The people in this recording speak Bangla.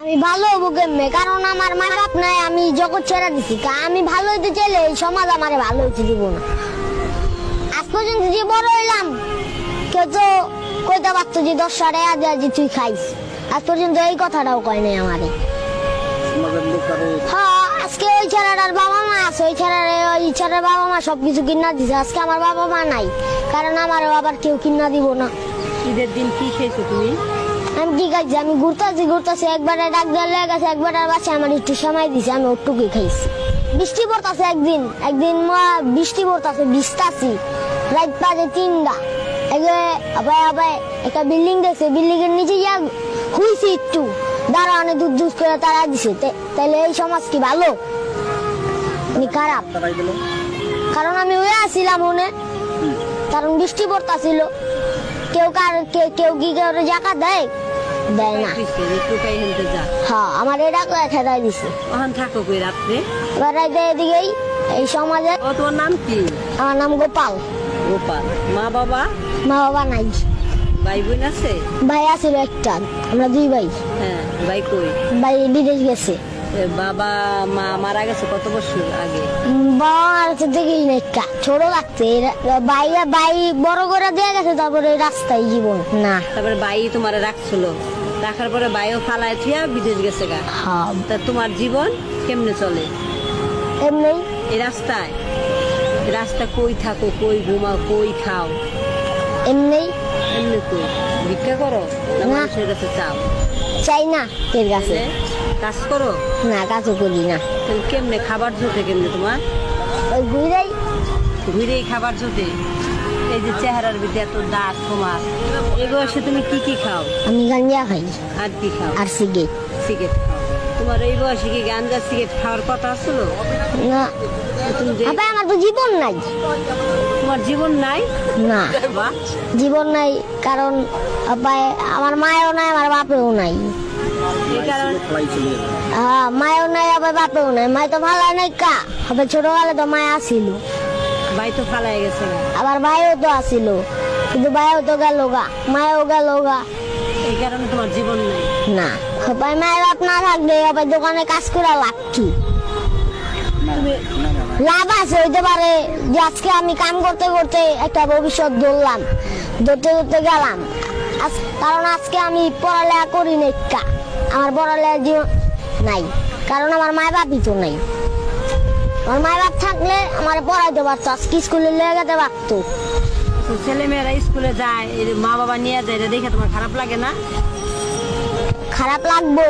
আমি ভালো হবো কেমনে? কারণ আমার মা বাপ নাই, আমি জগৎ ছেড়ে দিছি। আমি ভালো হইতে চাইলে এই সমাজ আমারে ভালো হইতে দিব না। আজ পর্যন্ত যে বড় হইলাম, কেউ তো কইতে পারতো যে 10 টাকা দেয়া যে তুই খাইস। আজ পর্যন্ত এই কথাটাও কয় নাই আমারে। হ্যাঁ, আজকে ওই ছেলেটার বাবা মা আছে, ওই ছেলের বাবা মা সবকিছু কিনা দিছে। আজকে আমার বাবা মা নাই, কারণ আমার আবার কেউ কিনা দিব না। ঈদের দিন কি খেয়েছো তুমি? আমি কি খাইছি? আমি ঘুরতেছি একবারে ডাক দেওয়ার লেগে গেছে, একবারে বাচ্চা আমার একটু সময় দিছে, আমি ওটুকুই খাইছি। বৃষ্টি পড়তেছে একদিন বৃষ্টি পড়তেছে, ভিজতাছি রাত বাজে 3টা। একটা বিল্ডিং দেখছে, বিল্ডিং এর নিচে গিয়া হুইছি একটু, দাঁড়ানে দুধ করে তারা দিছে। তাহলে এই সমাজ কি ভালো? খারাপ। কারণ আমি ওই আসছিলাম মনে, কারণ বৃষ্টি পড়তেছিল। কেউ কি জায়গা দেয় না। হ্যাঁ, আমার এটা খেদাই দিছে। ওখান থাকো কই রাত্রে? এবার রাইতে এদিকেই এই সমাজে। ও, তোমার নাম কি? আমার নাম গোপাল। গোপাল। মা বাবা নাই। ভাই বোন আছে? ভাই আছিল একটা, আমরা 2 ভাই। হ্যাঁ, ভাই কই? ভাই বিদেশ গেছে। বাবা মা মারা গেছে কত বছর আগে? বাবা দেখি না, একটা ছোট লাগছে। ভাই বড় করে দিয়ে গেছে, তারপরে রাস্তায় জীবন না। তারপরে ভাই তোমার রাখছিল, রাখার পরে ভাইও ফালায় থিয়া বিদেশ গেছে গা। হ্যাঁ। তা তোমার জীবন কেমনে চলে? এমনি এই রাস্তা কই থাকো, কই ঘুমাও, কই খাও? এমনি এমনি কই ভিক্ষা করো না না। মানুষের কাছে চাও? চাই না এর কাছে। কাজ করো না, কাজও করি না। তাহলে কেমনে খাবার জোটে? কেমনে তোমার ওই ঘুরেই খাবার জোটে? এই যে চেহারার ভিতরে এত দাঁত তোমার, এই বয়সে তুমি কি খাও? আমি গাঞ্জা খাই আর কি খাও? আর সিগারেট। সিগারেট খাও? তোমার এই বয়সে কি গাঞ্জা সিগারেট খাওয়ার কথা আসলো? না। তুমি যে আমার তো জীবন নাই। তোমার জীবন নাই? না, বাহ, জীবন নাই। কারণ আমার মায়েও নাই, আমার বাপেও নাই। এই কারণে হ্যাঁ, মায়েও নাই, আবার বাপেও নাই। মায় তো ভালো নাই কা, আবার ছোটবেলা তো মায় আসিল, ভাই তো ফালাই গেছে না। আবার ভাইও তো আসিল, কিন্তু ভাইও তো গেল গা, মায়েও গেল গা। এই কারণে তোমার জীবন নাই? না, ভাই মায়ের বাপ না থাকলে আবার দোকানে কাজ করে লাভ কি? লাভ আছে হইতে পারে যে আজকে আমি কাম করতে করতে একটা ভবিষ্যৎ ধরতে গেলাম। কারণ আজকে আমি পড়ালেখা করি না, আমার পড়ালেখা জীবন নাই, কারণ আমার মায় বাপই তো নাই। আমার মায় বাপ থাকলে আমার পড়াইতে পারতো, আজকে স্কুলে নিয়ে যেতে পারতো। ছেলে মেয়েরা স্কুলে যায়, মা বাবা নিয়ে যায়, এটা দেখে তোমার খারাপ লাগে না? খারাপ লাগবো।